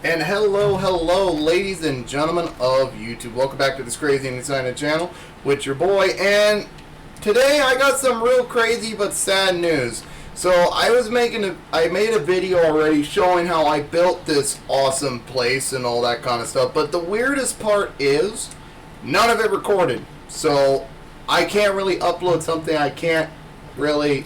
And hello, ladies and gentlemen of YouTube. Welcome back to this Crazy and Excited channel with your boy. And today I got some real crazy but sad news. So I made a video already showing how I built this awesome place and all that kind of stuff. But the weirdest part is none of it recorded. So I can't really upload something I can't really,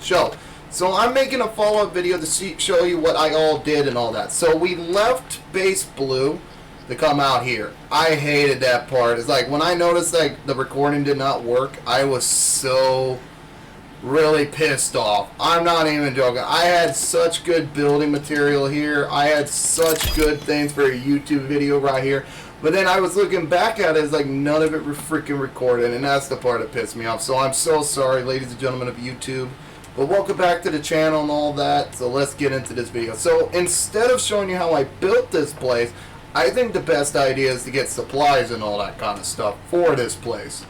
show. So I'm making a follow-up video to show you what I all did and all that. So we left Base Blue to come out here. I hated that part. It's like when I noticed like the recording did not work, I was so really pissed off. I'm not even joking. I had such good building material here. I had such good things for a YouTube video right here. But then I was looking back at it, it's like none of it was freaking recorded, and that's the part that pissed me off. So I'm so sorry, ladies and gentlemen of YouTube. But welcome back to the channel and all that, so let's get into this video. So instead of showing you how I built this place, I think the best idea is to get supplies and all that kind of stuff for this place.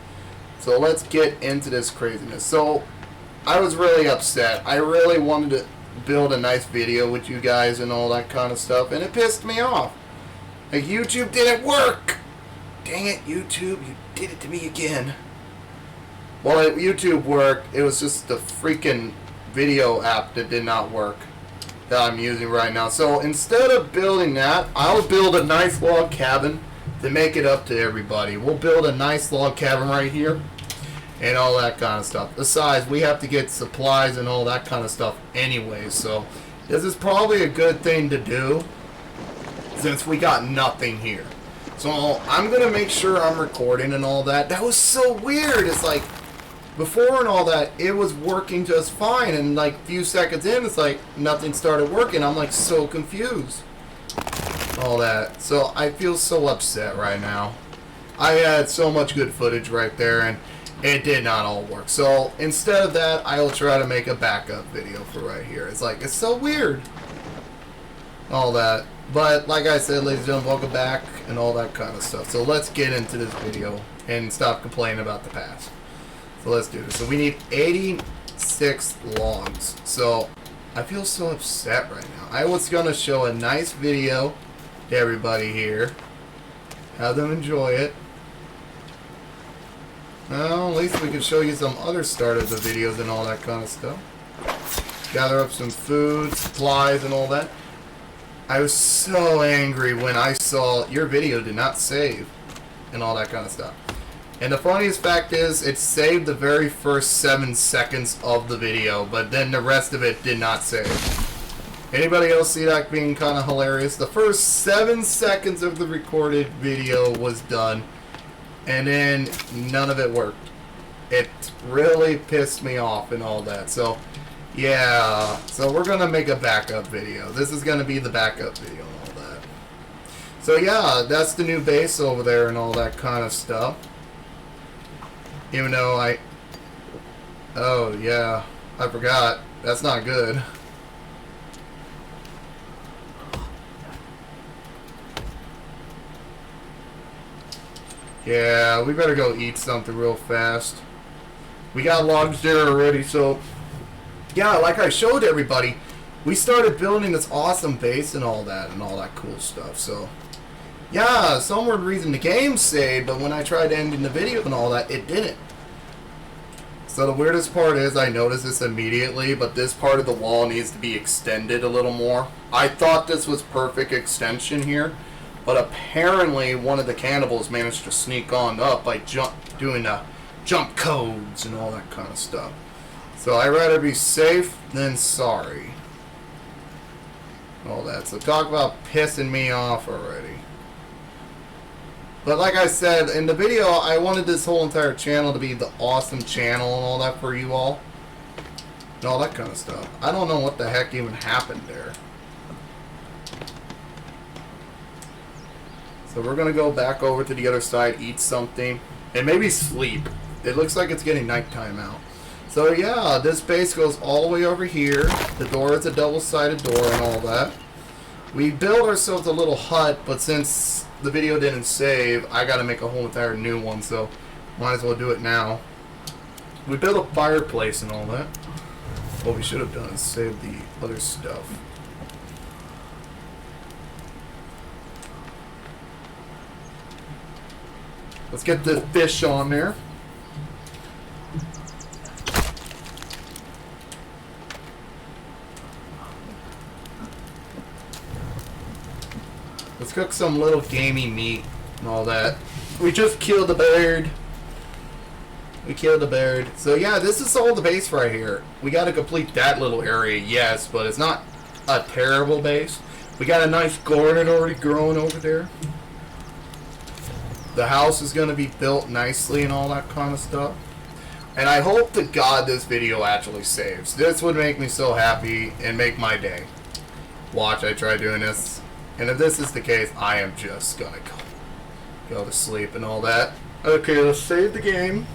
So let's get into this craziness. So I was really upset. I really wanted to build a nice video with you guys and all that kind of stuff, and it pissed me off. Like, YouTube didn't work! Dang it, YouTube, you did it to me again. Well, YouTube worked. It was just the freaking video app that did not work that I'm using right now. So instead of building that, I'll build a nice log cabin to make it up to everybody. We'll build a nice log cabin right here and all that kind of stuff. Besides, we have to get supplies and all that kind of stuff anyway. So this is probably a good thing to do since we got nothing here. So I'm going to make sure I'm recording and all that. That was so weird. It's like, before and all that, it was working just fine, and like a few seconds in, it's like nothing started working. I'm like so confused. All that. So I feel so upset right now. I had so much good footage right there, and it did not all work. So instead of that, I will try to make a backup video for right here. It's like, it's so weird. All that. But like I said, ladies and gentlemen, welcome back and all that kind of stuff. So let's get into this video and stop complaining about the past. So let's do this. So we need 86 logs. So I feel so upset right now. I was going to show a nice video to everybody here. Have them enjoy it. Well, at least we can show you some other start of the videos and all that kind of stuff. Gather up some food, supplies, and all that. I was so angry when I saw your video did not save and all that kind of stuff. And the funniest fact is, it saved the very first 7 seconds of the video, but then the rest of it did not save. Anybody else see that being kind of hilarious? The first 7 seconds of the recorded video was done, and then none of it worked. It really pissed me off and all that. So, yeah. So we're going to make a backup video. This is going to be the backup video and all that. So, yeah, that's the new base over there and all that kind of stuff. Even though oh yeah, I forgot. That's not good. Yeah, we better go eat something real fast. We got logs there already, so yeah, like I showed everybody, we started building this awesome base and all that cool stuff. So yeah, some weird reason the game saved, but when I tried ending the video and all that, it didn't. So the weirdest part is, I noticed this immediately, but this part of the wall needs to be extended a little more. I thought this was perfect extension here, but apparently one of the cannibals managed to sneak on up by doing jump codes and all that kind of stuff. So I'd rather be safe than sorry. All that. So talk about pissing me off already. But like I said, in the video, I wanted this whole entire channel to be the awesome channel and all that for you all. And all that kind of stuff. I don't know what the heck even happened there. So we're going to go back over to the other side, eat something, and maybe sleep. It looks like it's getting nighttime out. So yeah, this base goes all the way over here. The door is a double-sided door and all that. We built ourselves a little hut, but since the video didn't save, I got to make a whole entire new one. So Might as well do it now. We built a fireplace and all that. What we should have done is save the other stuff. Let's get the fish on there. Let's cook some little gamey meat and all that. We just killed the bird. We killed the bird. So yeah, this is all the base right here. We got to complete that little area, yes, but it's not a terrible base. We got a nice garden already growing over there. The house is going to be built nicely and all that kind of stuff. And I hope to God this video actually saves. This would make me so happy and make my day. Watch, I try doing this. And if this is the case, I am just going to go to sleep and all that. Okay, let's save the game.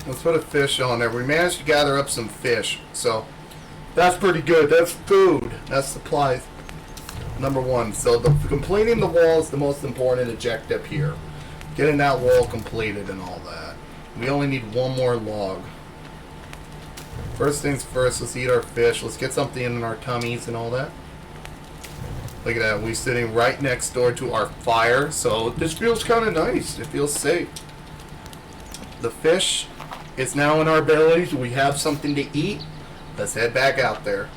Let's put a fish on there. We managed to gather up some fish, so that's pretty good. That's food. That's supplies. Number one. So completing the wall is the most important objective here. Getting that wall completed and all that. We only need one more log. First things first, let's eat our fish. Let's get something in our tummies and all that. Look at that. We're sitting right next door to our fire, so this feels kind of nice. It feels safe. The fish is now in our bellies. We have something to eat. Let's head back out there.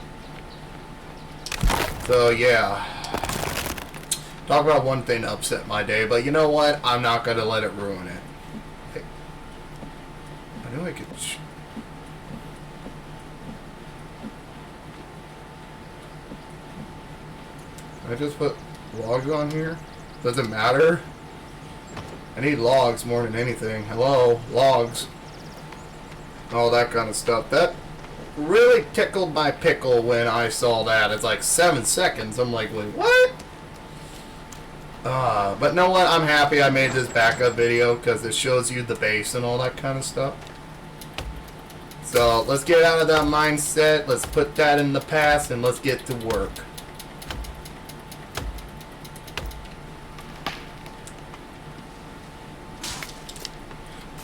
So yeah, talk about one thing to upset my day, but you know what? I'm not gonna let it ruin it. Hey, I knew I could. I just put logs on here. Does it matter? I need logs more than anything. Hello, logs. All that kind of stuff. That really tickled my pickle when I saw that. It's like 7 seconds. I'm like, wait, what? But know what? I'm happy I made this backup video because it shows you the base and all that kind of stuff. So let's get out of that mindset. Let's put that in the past and let's get to work.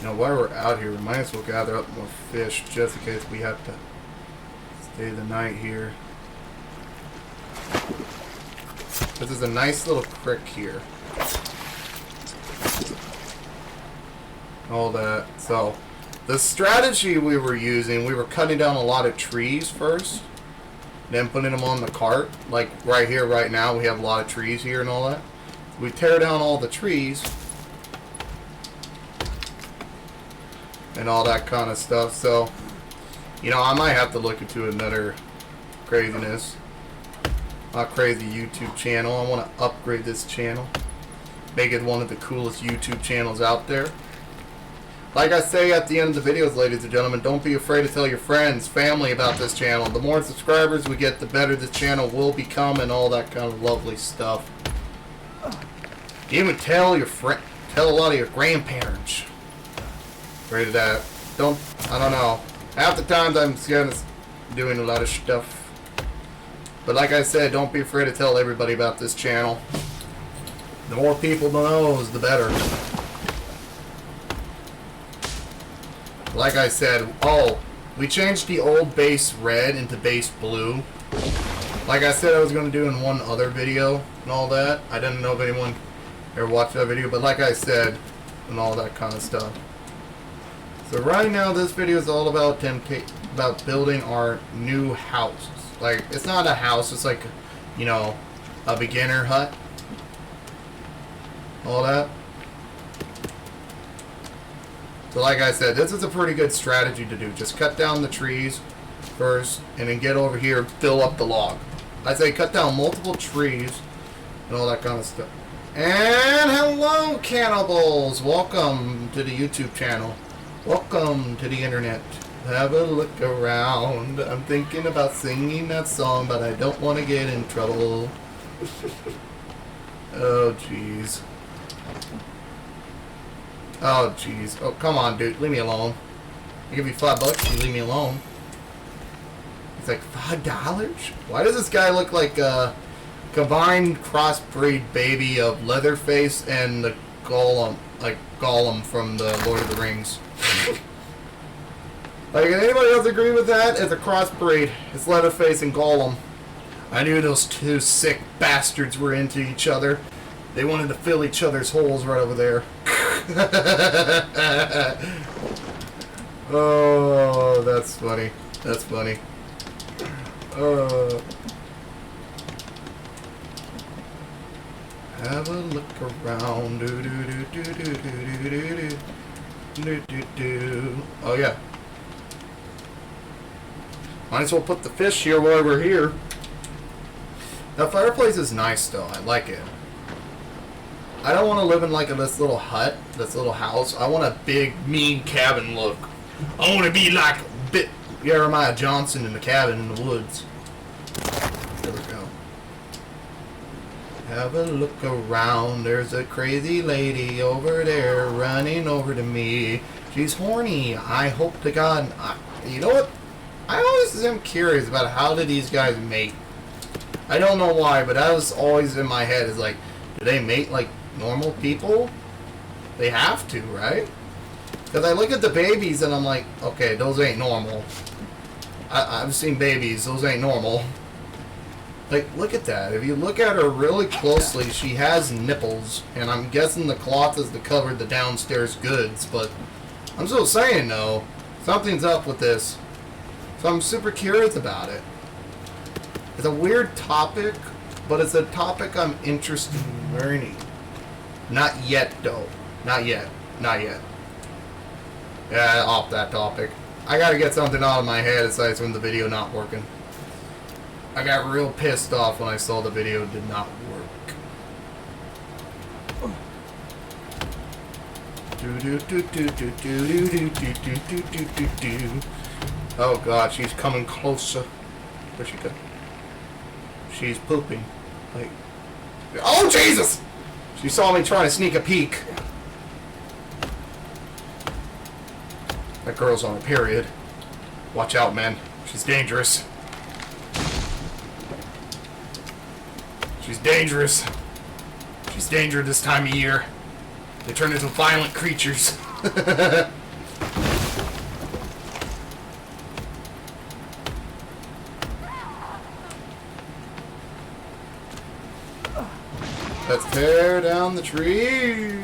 Now, while we're out here, we might as well gather up more fish just in case we have to stay the night here. This is a nice little creek here. All that. So, the strategy we were using, we were cutting down a lot of trees first, then putting them on the cart. Like right here, right now, we have a lot of trees here and all that. We tear down all the trees and all that kind of stuff. So, you know, I might have to look into another craziness. Not crazy YouTube channel. I want to upgrade this channel. Make it one of the coolest YouTube channels out there. Like I say at the end of the videos, ladies and gentlemen, don't be afraid to tell your friends, family about this channel. The more subscribers we get, the better this channel will become and all that kind of lovely stuff. Even tell your tell a lot of your grandparents. Afraid of that. I don't know. Half the times I'm kind of doing a lot of stuff. But like I said, don't be afraid to tell everybody about this channel. The more people knows, the better. Like I said, we changed the old base red into base blue. Like I said I was going to do in one other video and all that. I didn't know if anyone ever watched that video, but like I said, and all that kind of stuff. So right now this video is all about building our new house. Like, it's not a house, it's like, you know, a beginner hut. All that. So like I said, this is a pretty good strategy to do. Just cut down the trees first, and then get over here and fill up the log. I say cut down multiple trees, and all that kind of stuff. And hello, cannibals! Welcome to the YouTube channel. Welcome to the internet. Have a look around. I'm thinking about singing that song, but I don't want to get in trouble. Oh, jeez. Oh, jeez. Oh, come on, dude. Leave me alone. I give you $5, you leave me alone. It's like, $5? Why does this guy look like a combined crossbreed baby of Leatherface and the Gollum, like Gollum from the Lord of the Rings? Like, anybody else agree with that? It's a crossbreed. It's Leatherface and Gollum. I knew those two sick bastards were into each other. They wanted to fill each other's holes right over there. Oh, that's funny. That's funny. Have a look around. Do, do, do, do, do, do, do, do, do, do, do. Oh, yeah. Might as well put the fish here while we're here. The fireplace is nice, though. I like it. I don't want to live in like this little hut, this little house. I want a big, mean cabin look. I want to be like Jeremiah Johnson in the cabin in the woods. There we go. Have a look around. There's a crazy lady over there running over to me. She's horny. I hope to God. You know what? I always am curious about how do these guys mate. I don't know why, but that was always in my head. Is like, do they mate like normal people? They have to, right? Because I look at the babies and I'm like, okay, those ain't normal. I've seen babies, those ain't normal. Like, look at that. If you look at her really closely, she has nipples, and I'm guessing the cloth is to cover the downstairs goods, but I'm still saying, though, something's up with this. So I'm super curious about it. It's a weird topic, but it's a topic I'm interested in learning. Not yet, though. Not yet. Not yet. Yeah, off that topic. I gotta get something out of my head aside from the video not working. I got real pissed off when I saw the video did not work. Oh god, she's coming closer. Where'd she go? She's pooping. Like, oh Jesus! She saw me trying to sneak a peek. That girl's on a period. Watch out, man. She's dangerous. She's dangerous. She's dangerous this time of year. They turn into violent creatures. Let's tear down the trees.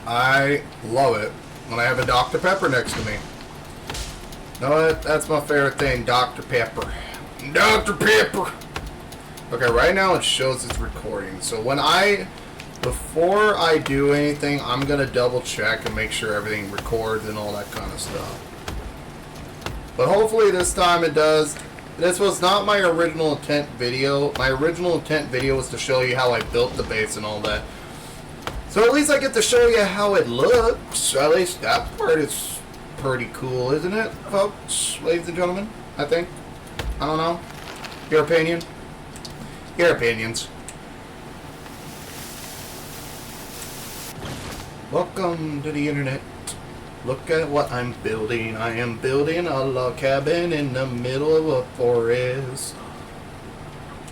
I love it when I have a Dr. Pepper next to me. You know what? That's my favorite thing, Dr. Pepper. Dr. Pepper! Okay, right now it shows it's recording. So before I do anything, I'm going to double check and make sure everything records and all that kind of stuff. But hopefully this time it does. This was not my original intent video. My original intent video was to show you how I built the base and all that. So at least I get to show you how it looks. At least that part is pretty cool, isn't it, folks? Ladies and gentlemen, I think. I don't know. Your opinion? Your opinions. Welcome to the internet. Look at what I'm building. I am building a log cabin in the middle of a forest.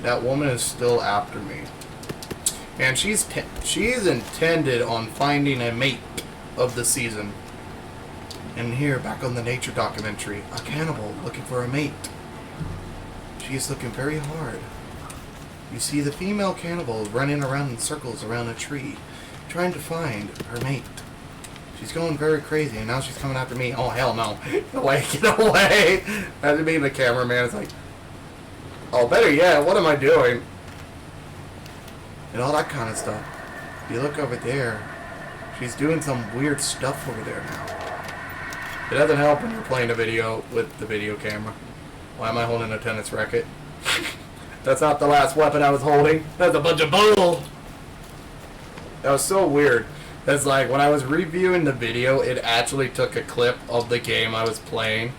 That woman is still after me. And she's intended on finding a mate of the season. And here, back on the nature documentary, a cannibal looking for a mate. She is looking very hard. You see the female cannibal running around in circles around a tree, trying to find her mate. She's going very crazy, and now she's coming after me. Oh, hell no. Get away, get away. Imagine being the cameraman. It's like, oh, better yet, what am I doing? And all that kind of stuff. If you look over there, she's doing some weird stuff over there now. It doesn't help when you're playing a video with the video camera. Why am I holding a tennis racket? That's not the last weapon I was holding. That's a bunch of bull. That was so weird. That's like, when I was reviewing the video, it actually took a clip of the game I was playing.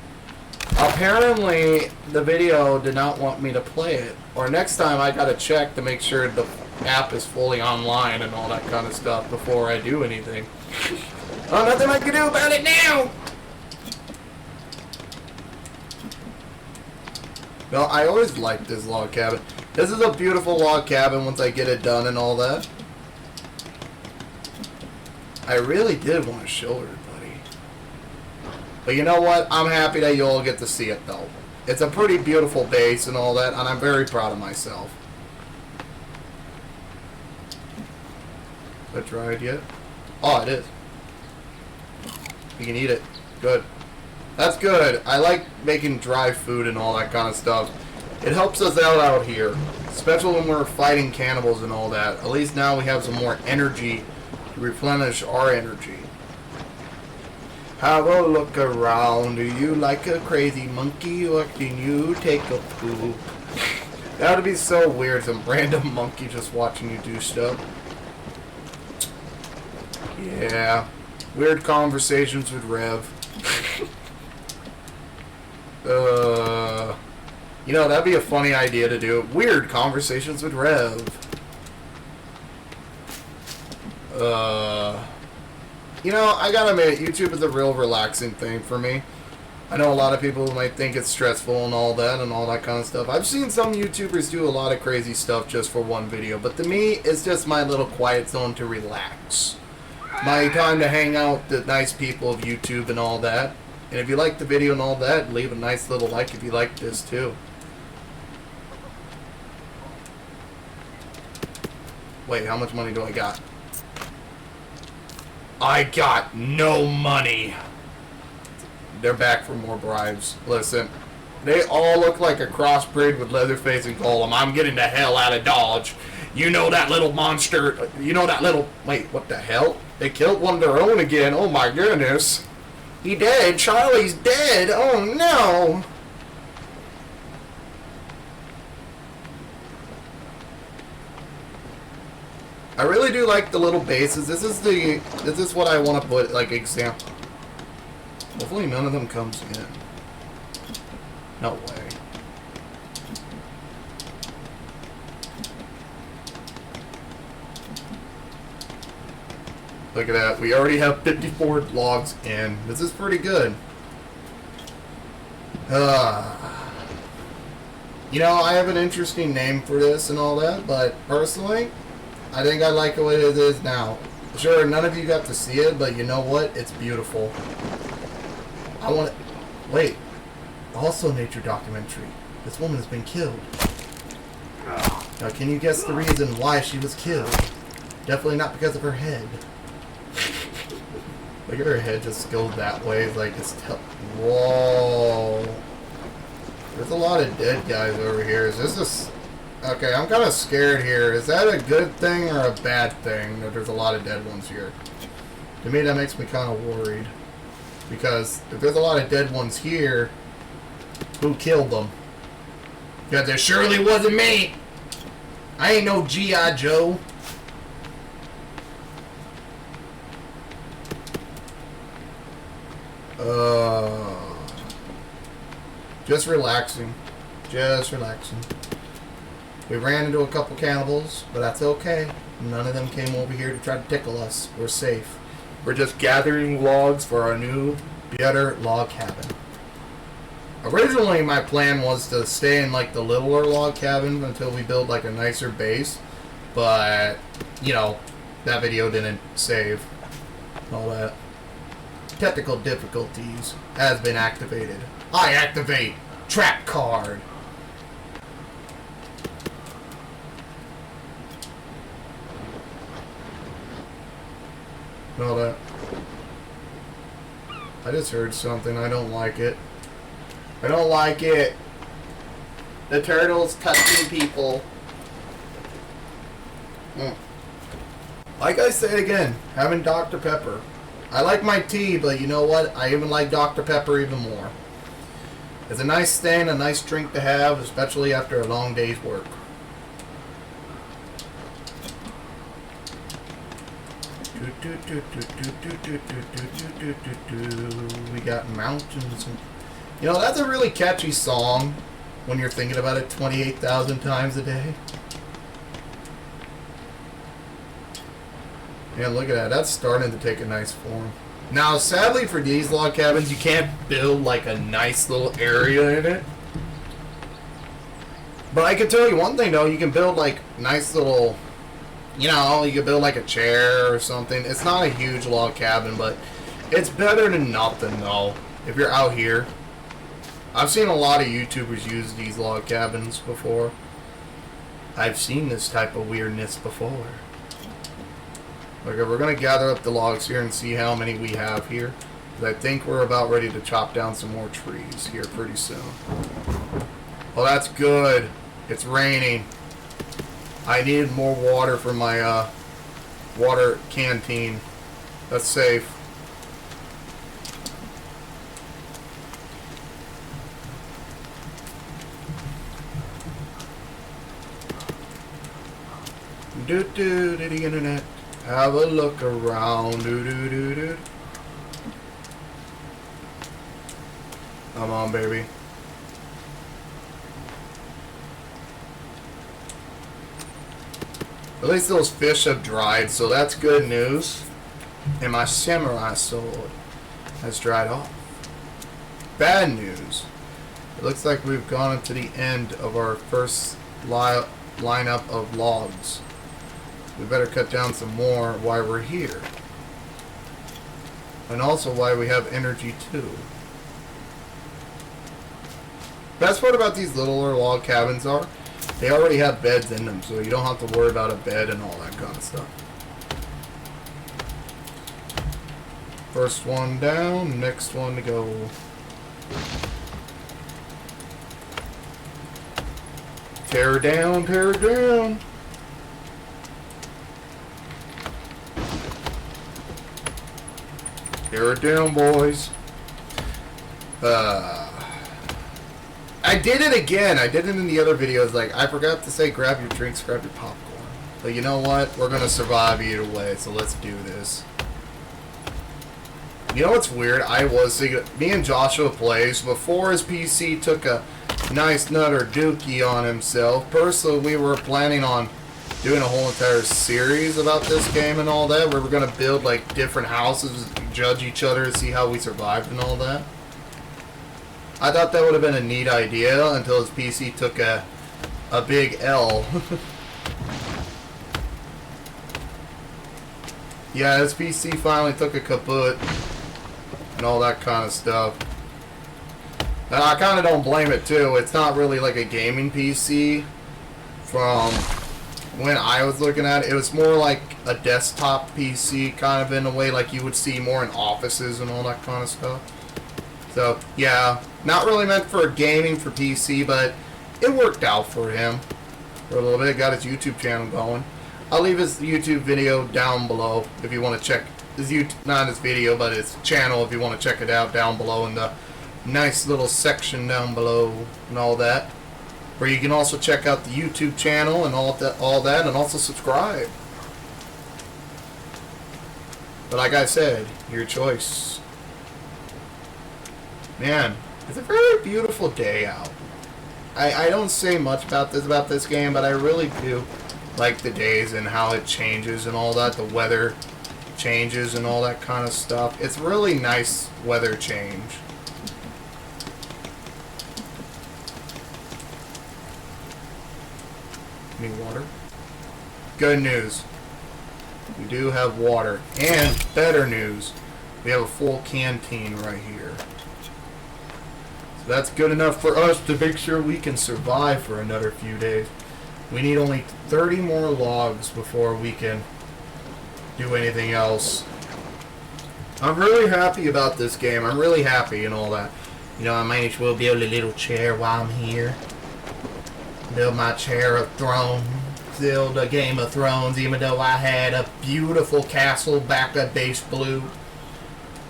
Apparently, the video did not want me to play it. Or next time I gotta check to make sure the app is fully online and all that kind of stuff before I do anything. Oh, nothing I can do about it now! No, I always liked this log cabin. This is a beautiful log cabin once I get it done and all that. I really did want to show everybody. But you know what? I'm happy that you all get to see it though. It's a pretty beautiful base and all that, and I'm very proud of myself. Is that dried yet? Oh, it is. You can eat it. Good. That's good. I like making dry food and all that kind of stuff. It helps us out here, especially when we're fighting cannibals and all that. At least now we have some more energy to replenish our energy. Have a look around. Do you like a crazy monkey, or can you take a poop? That would be so weird, some random monkey just watching you do stuff. Yeah. Weird conversations with Rev. You know, that'd be a funny idea to do. Weird conversations with Rev. You know, I gotta admit, YouTube is a real relaxing thing for me. I know a lot of people might think it's stressful and all that kind of stuff. I've seen some YouTubers do a lot of crazy stuff just for one video, but to me, it's just my little quiet zone to relax. My time to hang out with the nice people of YouTube and all that. And if you like the video and all that, leave a nice little like if you like this too. Wait, how much money do I got? I got no money. They're back for more bribes. Listen, they all look like a crossbreed with Leatherface and Golem. I'm getting the hell out of Dodge. You know that little monster, you know that little, wait, what the hell? They killed one of their own again. Oh my goodness. He dead. Charlie's dead. Oh no. I really do like the little bases. This is what I want to put, like, example. Hopefully none of them comes in. No way. Look at that. We already have 54 logs in. This is pretty good. You know, I have an interesting name for this and all that, but personally, I think I like it what it is now. Sure, none of you got to see it, but you know what? It's beautiful. I want to... Wait. Also nature documentary. This woman has been killed. Now, can you guess the reason why she was killed? Definitely not because of her head. Look at her head just goes that way. Like, it's... Whoa. There's a lot of dead guys over here. Is this a... Okay, I'm kind of scared here. Is that a good thing or a bad thing that there's a lot of dead ones here? To me, that makes me kind of worried. Because if there's a lot of dead ones here, who killed them? Because it surely wasn't me! I ain't no G.I. Joe. Just relaxing. Just relaxing. We ran into a couple cannibals, but that's okay. None of them came over here to try to tickle us. We're safe. We're just gathering logs for our new, better log cabin. Originally, my plan was to stay in, like, the littler log cabin until we build, like, a nicer base. But, you know, that video didn't save. All that. Technical difficulties has been activated. I activate trap card. All that. I just heard something. I don't like it. I don't like it. The turtle's touching people. Like I say again, having Dr. Pepper. I like my tea, but you know what? I even like Dr. Pepper even more. It's a nice thing, a nice drink to have, especially after a long day's work. We got mountains. You know, that's a really catchy song when you're thinking about it 28,000 times a day. Yeah, look at that. That's starting to take a nice form. Now, sadly for these log cabins, you can't build like a nice little area in it. But I can tell you one thing though, you can build like nice little, you know, you can build like a chair or something. It's not a huge log cabin, but it's better than nothing though, if you're out here. I've seen a lot of YouTubers use these log cabins before. I've seen this type of weirdness before. Okay, we're going to gather up the logs here and see how many we have here. I think we're about ready to chop down some more trees here pretty soon. Well, that's good. It's raining. I needed more water for my water canteen. That's safe. Do the internet. Have a look around. Do. Come on, baby. At least those fish have dried, so that's good news. And my samurai sword has dried off. Bad news. It looks like we've gone to the end of our first lineup of logs. We better cut down some more while we're here. And also why we have energy too. Best part about these littler log cabins are they already have beds in them, so you don't have to worry about a bed and all that kind of stuff. First one down, next one to go. Tear down, tear down. Tear it down, boys. I did it again. I did it in the other videos. Like, I forgot to say grab your drinks, grab your popcorn. But you know what? We're going to survive either way, so let's do this. You know what's weird? I was thinking, me and Joshua plays, before his PC took a nice nutter dookie on himself. Personally, we were planning on doing a whole entire series about this game and all that, where we're going to build like different houses, judge each other, see how we survived and all that. I thought that would have been a neat idea until his PC took a big L. Yeah, his PC finally took a kaput and all that kind of stuff. And I kind of don't blame it too. It's not really like a gaming PC from when I was looking at it. It was more like a desktop PC kind of in a way, like you would see more in offices and all that kind of stuff. So yeah, not really meant for gaming for PC, but it worked out for him for a little bit. Got his YouTube channel going. I'll leave his YouTube video down below if you want to check his YouTube, not his video, but his channel if you want to check it out down below in the nice little section down below and all that. Where you can also check out the YouTube channel and all that, and also subscribe. But like I said, your choice. Man, it's a very beautiful day out. I don't say much about this game, but I really do like the days and how it changes and all that. The weather changes and all that kind of stuff. It's really nice weather change. Any water? Good news. We do have water. And better news. We have a full canteen right here. So that's good enough for us to make sure we can survive for another few days. We need only 30 more logs before we can do anything else. I'm really happy about this game. I'm really happy and all that. You know, I might as well build a little chair while I'm here. Build my chair of throne. Build a Game of Thrones, even though I had a beautiful castle back at Base Blue.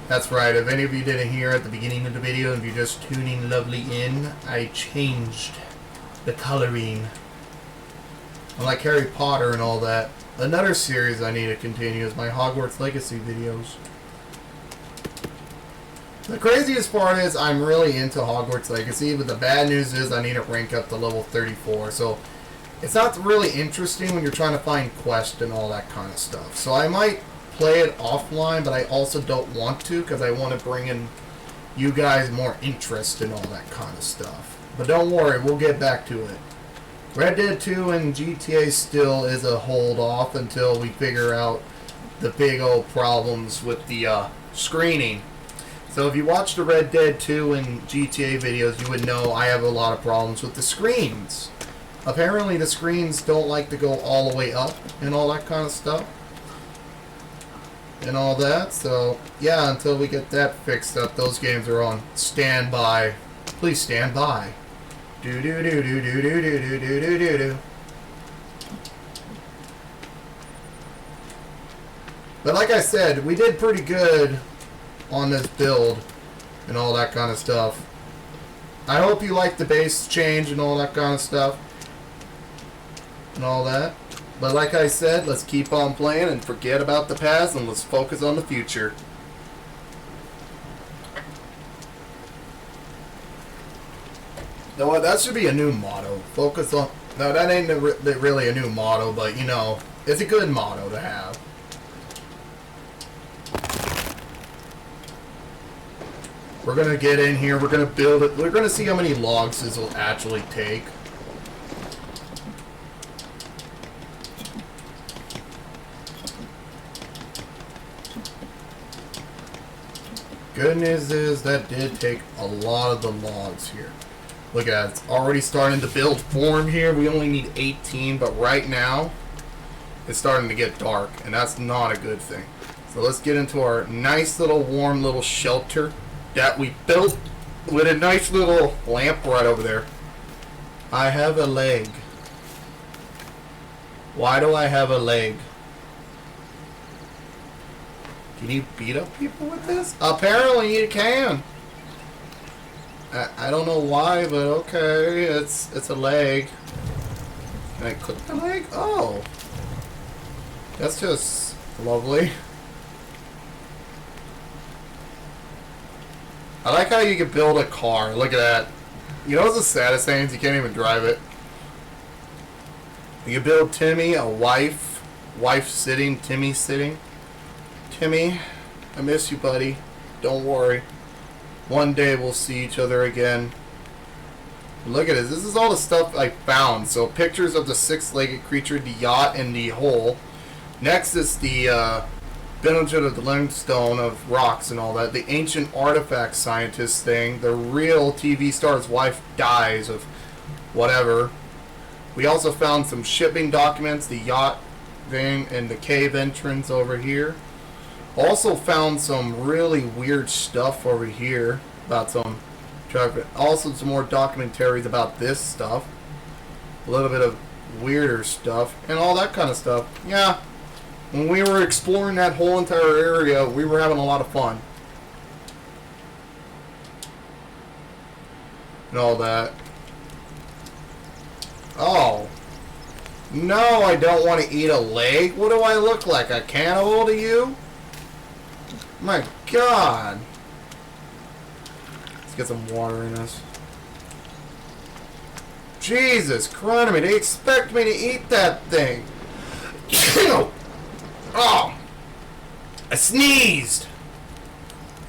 That's right, if any of you didn't hear at the beginning of the video, and you're just tuning lovely in, I changed the coloring. Like Harry Potter and all that. Another series I need to continue is my Hogwarts Legacy videos. The craziest part is I'm really into Hogwarts Legacy, but the bad news is I need to rank up to level 34. So it's not really interesting when you're trying to find quests and all that kind of stuff. So I might play it offline, but I also don't want to because I want to bring in you guys more interest in all that kind of stuff. But don't worry, we'll get back to it. Red Dead 2 and GTA still is a hold off until we figure out the big old problems with the screening. So if you watch the Red Dead 2 and GTA videos, you would know I have a lot of problems with the screens. Apparently the screens don't like to go all the way up and all that kind of stuff. And all that, so yeah, until we get that fixed up, those games are on standby. Please stand by. Do do do do do do do do do do do do. But like I said, we did pretty good on this build and all that kind of stuff. I hope you like the base change and all that kind of stuff and all that. But like I said, let's keep on playing and forget about the past and let's focus on the future. You know what? That should be a new motto. Focus on... No, that ain't really a new motto, but you know, it's a good motto to have. We're going to get in here. We're going to build it. We're going to see how many logs this will actually take. Good news is that did take a lot of the logs here. Look at it. It's already starting to build form here. We only need 18, but right now it's starting to get dark, and that's not a good thing. So let's get into our nice little warm little shelter that we built with a nice little lamp right over there. I have a leg. Why do I have a leg? Can you beat up people with this? Apparently you can. I don't know why, but okay, it's a leg. Can I click the leg? Oh. That's just lovely. I like how you can build a car. Look at that. You know what's the saddest thing is you can't even drive it. You build Timmy a wife. Wife sitting, Timmy sitting. Timmy, I miss you, buddy. Don't worry. One day we'll see each other again. Look at this. This is all the stuff I found. So pictures of the six-legged creature, the yacht, and the hole. Next is the Benjamin of the Limestone of rocks and all that. The ancient artifact scientist thing. The real TV star's wife dies of whatever. We also found some shipping documents, the yacht thing, and the cave entrance over here. Also found some really weird stuff over here about some traffic. Also some more documentaries about this stuff. A little bit of weirder stuff and all that kind of stuff. Yeah. When we were exploring that whole entire area, we were having a lot of fun. And all that. Oh. No, I don't want to eat a leg. What do I look like? A cannibal to you? My God. Let's get some water in us. Jesus Christ, they expect me to eat that thing. Oh, I sneezed.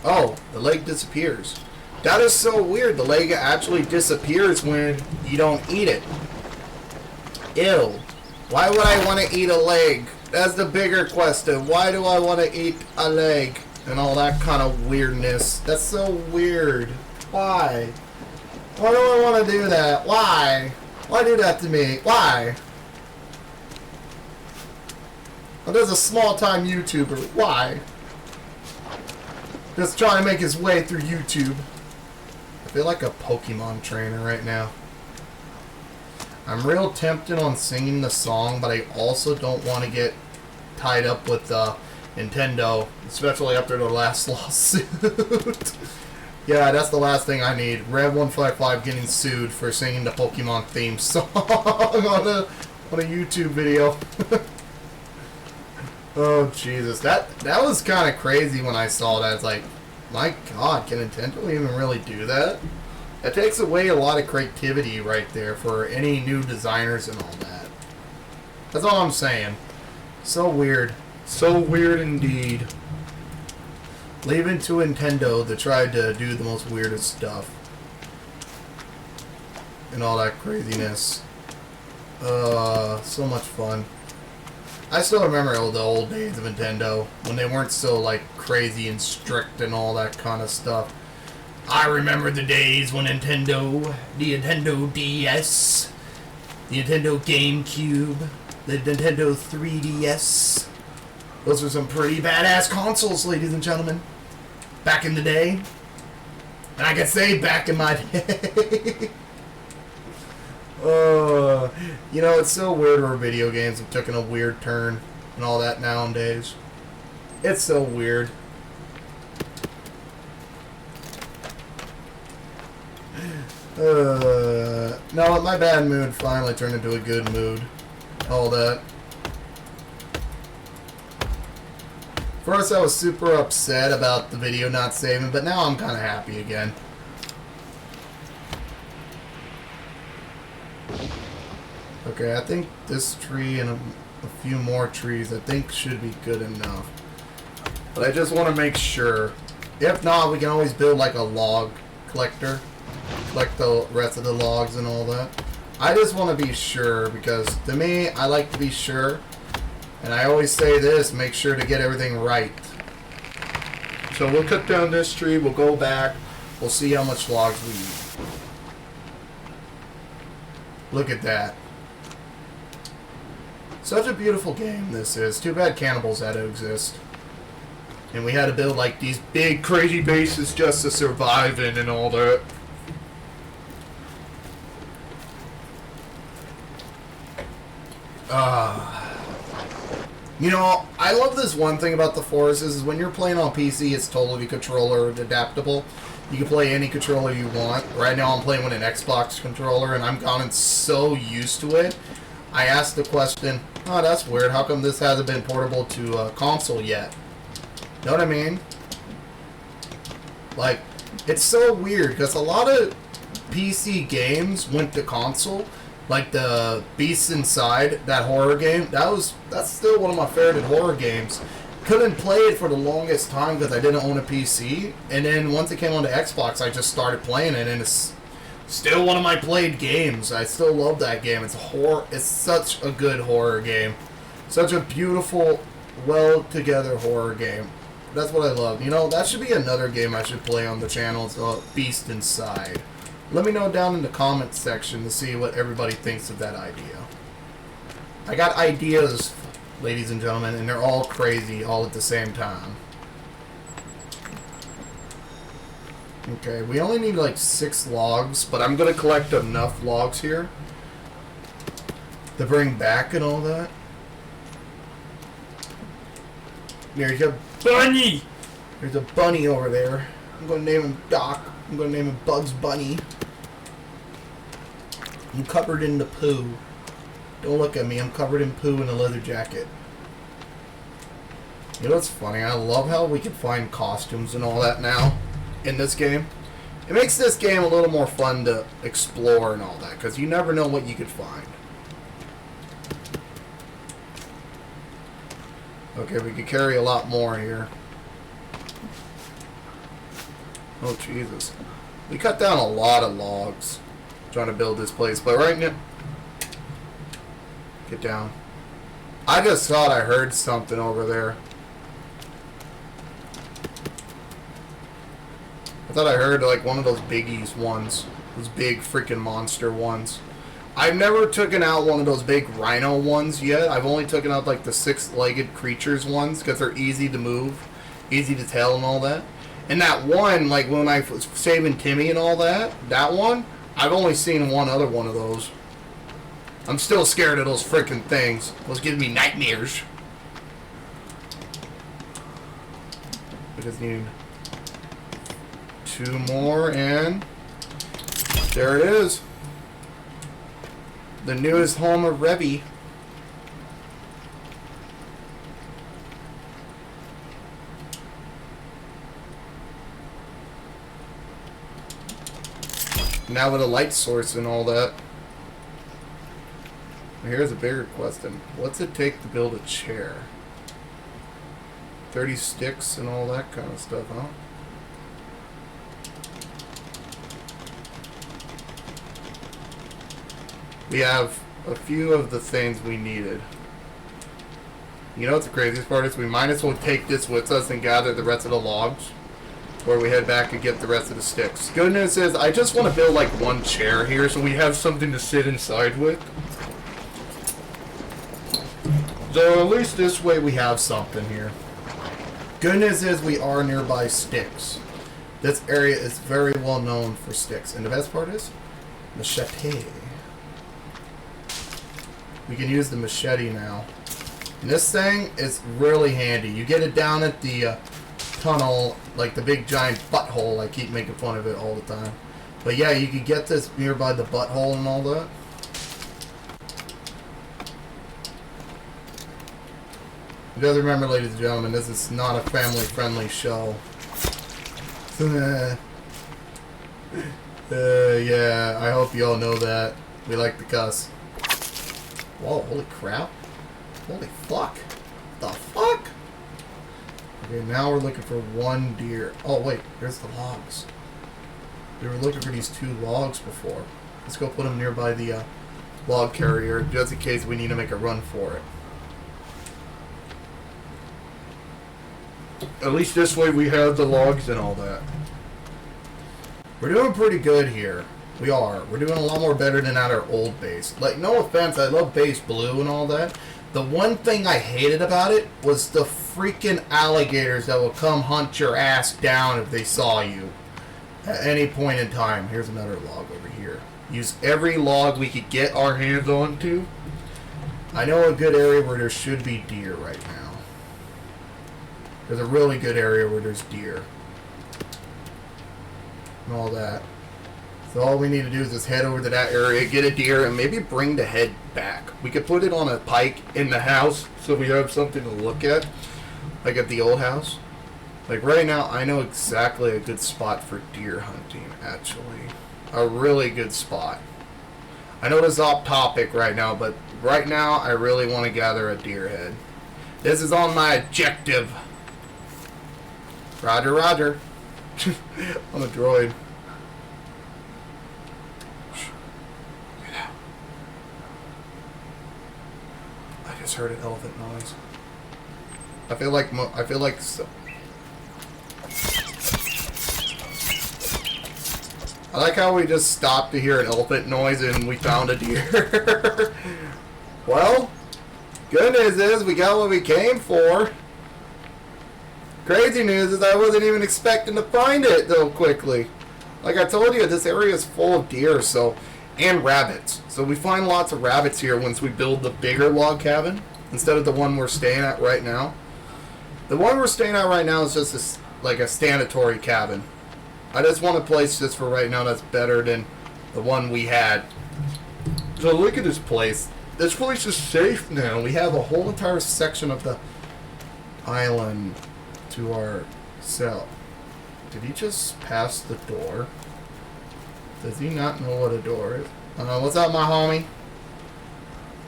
Oh, the leg disappears. That is so weird. The leg actually disappears when you don't eat it. Ew. Why would I want to eat a leg? That's the bigger question. Why do I want to eat a leg? And all that kind of weirdness. That's so weird. Why? Why do I want to do that? Why? Why do that to me? Why? Well, there's a small-time YouTuber. Why? Just trying to make his way through YouTube. I feel like a Pokemon trainer right now. I'm real tempted on singing the song, but I also don't want to get tied up with Nintendo, especially after the last lawsuit. Yeah, that's the last thing I need. Red155 getting sued for singing the Pokemon theme song on a YouTube video. Oh Jesus, that was kind of crazy when I saw that. It's like, My God, can Nintendo even really do that? That takes away a lot of creativity right there for any new designers and all that. That's all I'm saying. So weird. So weird indeed. Leave it to Nintendo to try to do the most weirdest stuff. And all that craziness. So much fun. I still remember the old days of Nintendo when they weren't so like crazy and strict and all that kind of stuff. I remember the days when the Nintendo DS, the Nintendo GameCube, the Nintendo 3DS. Those were some pretty badass consoles, ladies and gentlemen. Back in the day. And I can say back in my day. You know, it's so weird where video games have taken a weird turn and all that nowadays. It's so weird. No, my bad mood finally turned into a good mood. All that. First I was super upset about the video not saving, but now I'm kind of happy again. Okay, I think this tree and a few more trees I think should be good enough. But I just want to make sure. If not, we can always build like a log collector. Collect the rest of the logs and all that. I just want to be sure because to me, I like to be sure. And I always say this, make sure to get everything right. So we'll cut down this tree, we'll go back, we'll see how much logs we need. Look at that. Such a beautiful game this is. Too bad cannibals had to exist. And we had to build like these big crazy bases just to survive in and all that. You know, I love this one thing about the Forest is when you're playing on PC, it's totally controller adaptable. You can play any controller you want. Right now I'm playing with an Xbox controller and I'm gotten so used to it. I asked the question, oh, that's weird. How come this hasn't been portable to a console yet? Know what I mean? Like, it's so weird because a lot of PC games went to console. Like the Beasts Inside, that horror game, that's still one of my favorite horror games. Couldn't play it for the longest time because I didn't own a PC. And then once it came onto Xbox, I just started playing it, and it's still one of my played games. I still love that game. It's such a good horror game. Such a beautiful, well-together horror game. That's what I love. You know, that should be another game I should play on the channel. It's Beast Inside. Let me know down in the comments section to see what everybody thinks of that idea. I got ideas, ladies and gentlemen, and they're all crazy all at the same time. Okay, we only need like 6 logs, but I'm going to collect enough logs here to bring back and all that. There's a bunny! There's a bunny over there. I'm going to name him Doc. I'm going to name him Bugs Bunny. I'm covered in the poo. Don't look at me. I'm covered in poo in a leather jacket. You know what's funny? I love how we can find costumes and all that now in this game. It makes this game a little more fun to explore and all that because you never know what you could find. Okay, we could carry a lot more here. Oh, Jesus. We cut down a lot of logs trying to build this place, but right now... Get down. I just thought I heard something over there. I thought I heard like one of those biggies ones. Those big freaking monster ones. I've never taken out one of those big rhino ones yet. I've only taken out like the 6-legged creatures ones because they're easy to move, easy to tell and all that. And that one, like when I was saving Timmy and all that, that one, I've only seen one other one of those. I'm still scared of those freaking things. Those give me nightmares. We just need 2 more and there it is. The newest home of Revy. Now with a light source and all that. Here's a bigger question. What's it take to build a chair? 30 sticks and all that kind of stuff, huh? We have a few of the things we needed. You know what the craziest part is? We might as well take this with us and gather the rest of the logs before we head back and get the rest of the sticks. Good news is I just want to build like one chair here so we have something to sit inside with. So at least this way we have something here. Good news is we are nearby sticks. This area is very well known for sticks. And the best part is machete. We can use the machete now. And this thing is really handy. You get it down at the tunnel, like the big giant butthole. I keep making fun of it all the time. But yeah, you can get this nearby the butthole and all that. You guys remember, ladies and gentlemen, this is not a family-friendly show. Yeah, I hope you all know that. We like to cuss. Whoa, holy crap. Holy fuck. The fuck? Okay, now we're looking for one deer. Oh, wait, there's the logs. We were looking for these 2 logs before. Let's go put them nearby the log carrier, just in case we need to make a run for it. At least this way we have the logs and all that. We're doing pretty good here. We are. We're doing a lot more better than at our old base. Like, no offense, I love base blue and all that. The one thing I hated about it was the freaking alligators that would come hunt your ass down if they saw you at any point in time. Here's another log over here. Use every log we could get our hands onto. I know a good area where there should be deer right now. There's a really good area where there's deer. And all that. So all we need to do is just head over to that area, get a deer, and maybe bring the head back. We could put it on a pike in the house so we have something to look at. Like at the old house. Like right now, I know exactly a good spot for deer hunting, actually. A really good spot. I know this is off topic right now, but right now I really want to gather a deer head. This is on my objective. Roger, roger. I'm a droid. Get out. I just heard an elephant noise. I feel like so. I like how we just stopped to hear an elephant noise and we found a deer. Well, good news is we got what we came for. Crazy news is I wasn't even expecting to find it so quickly. Like I told you, this area is full of deer, and rabbits. So we find lots of rabbits here once we build the bigger log cabin instead of the one we're staying at right now. The one we're staying at right now is just like a standatory cabin. I just want a place just for right now that's better than the one we had. So look at this place. This place is safe now. We have a whole entire section of the island to ourselves. Did he just pass the door? Does he not know what a door is? What's up, my homie?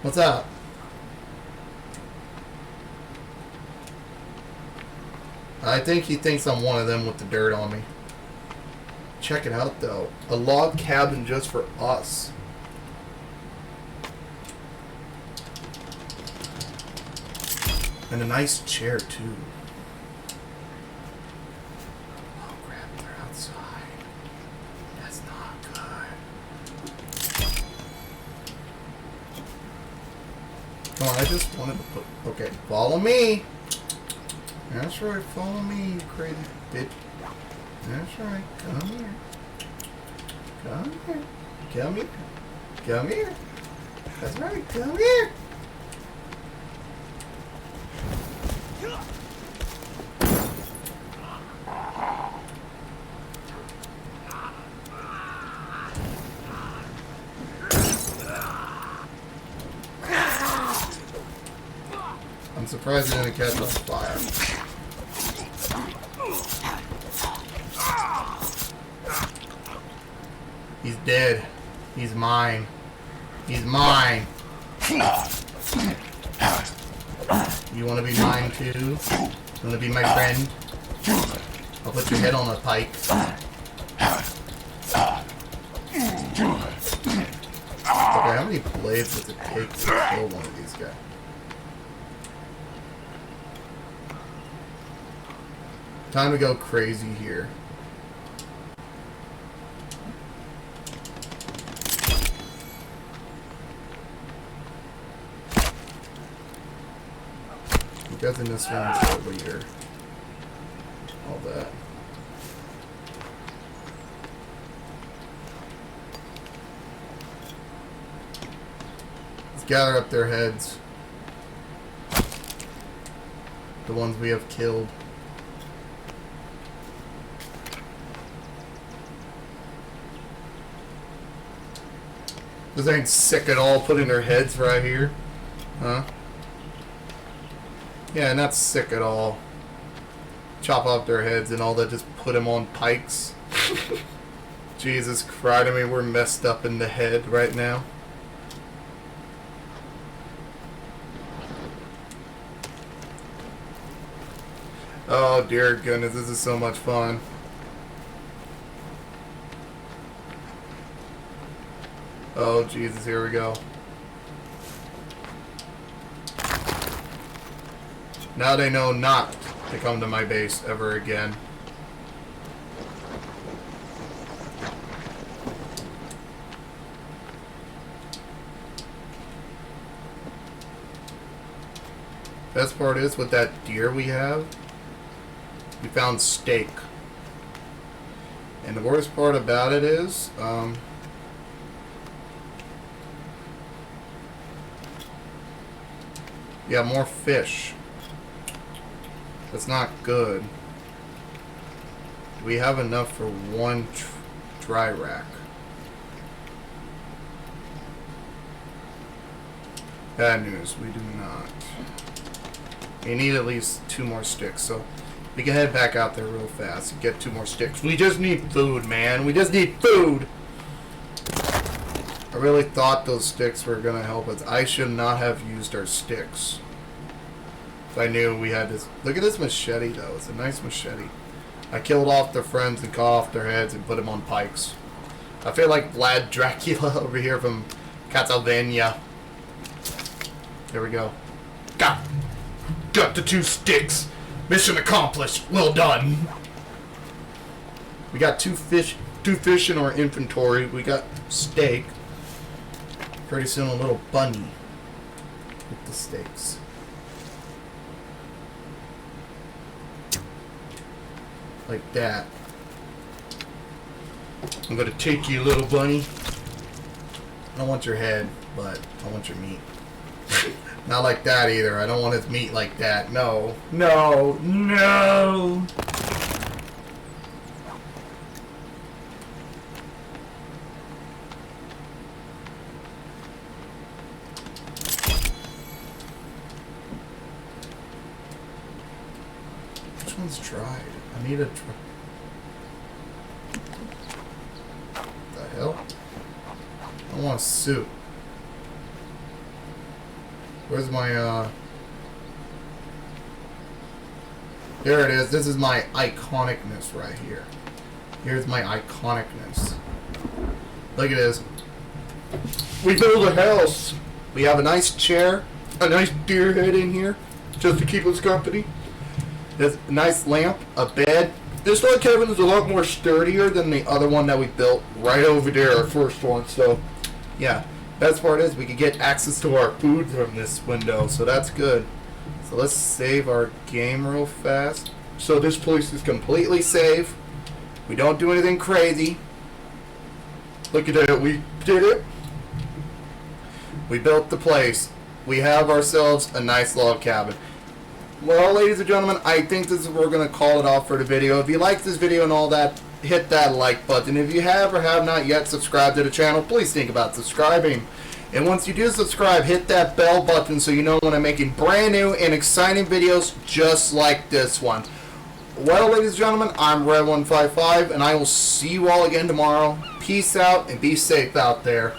What's up? I think he thinks I'm one of them with the dirt on me. Check it out, though. A log cabin just for us. And a nice chair, too. Oh, crap. They're outside. That's not good. Come on, I just wanted to put... Okay, follow me. That's right, follow me, you crazy bitch. That's right, come here. Come here. Come here. Come here. That's right, come here. I'm surprised it didn't catch on fire. He's dead. He's mine. He's mine. You want to be mine too? You want to be my friend? I'll put your head on a pike. Okay, how many blades does it take to kill one of these guys? Time to go crazy here. You guys in this round over here. All that. Let's gather up their heads. The ones we have killed. This ain't sick at all, putting their heads right here. Huh? Yeah, not sick at all. Chop off their heads and all that, just put them on pikes. Jesus Christ, I mean, we're messed up in the head right now. Oh dear goodness, this is so much fun. Oh Jesus, here we go. Now they know not to come to my base ever again. Best part is, with that deer we have, we found steak. And the worst part about it is, yeah, more fish. That's not good. Do we have enough for one dry rack? Bad news, we do not. We need at least 2 more sticks, so we can head back out there real fast and get 2 more sticks. We just need food, man. We just need food! I really thought those sticks were going to help us. I should not have used our sticks. If I knew we had this. Look at this machete, though. It's a nice machete. I killed off their friends and cut off their heads and put them on pikes. I feel like Vlad Dracula over here from Castlevania. There we go. Got the 2 sticks. Mission accomplished. Well done. We got 2 fish in our inventory. We got steak. Pretty soon a little bunny with the steaks. Like that. I'm gonna take you, little bunny. I don't want your head, but I want your meat. Not like that either. I don't want his meat like that. No. No. No. Which one's dried? I need a the hell? I want soup. Where's my, There it is. This is my iconicness right here. Here's my iconicness. Look at this. We build a house. We have a nice chair, a nice deer head in here, just to keep us company. There's a nice lamp, a bed. This log cabin is a lot more sturdier than the other one that we built right over there, our first one. So, yeah. Best part is we can get access to our food from this window, so that's good. So let's save our game real fast. So this place is completely safe. We don't do anything crazy. Look at it, we did it. We built the place. We have ourselves a nice log cabin. Well, ladies and gentlemen, I think this is where we're going to call it off for the video. If you like this video and all that, hit that like button. If you have or have not yet subscribed to the channel, please think about subscribing. And once you do subscribe, hit that bell button so you know when I'm making brand new and exciting videos just like this one. Well, ladies and gentlemen, I'm Red155, and I will see you all again tomorrow. Peace out and be safe out there.